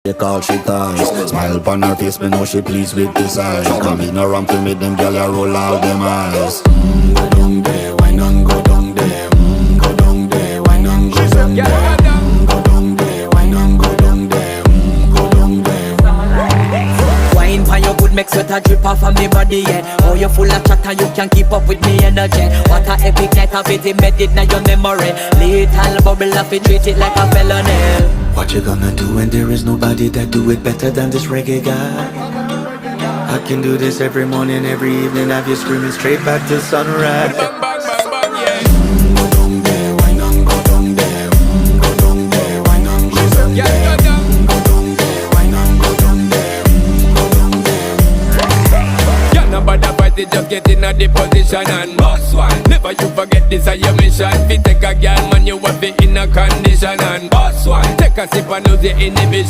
They call she ties. Smile upon her face, me know she pleased with this eyes. Come in around to make them gyal a roll out them eyes. Go down there, why not go down there? Go down there, why not go down there? Go down there, why not go down there? Go down there. Wine pan your good, make sweat a drip off of me body, yeah. Oh, you full of chatter, you can't keep up with me energy. What a epic night of it, embedded in your memory. Little bubble of it, treat it like a felony. What you gonna do when there is nobody that do it better than this reggae guy? I can do this every morning, every evening, have you screaming straight back to sunrise. Bang, bang, bang, bang, yeah. Go down there, why not go down there? Go down there, why not go down Yeah, there? go down. Go down there, why not go down there? Go down there. Yeah, nobody fight it, just get in a the position and boss one. Never you forget this is your mission. Fi take a girl, man, you have it in a condition and boss one. Take a sip and lose the inhibition.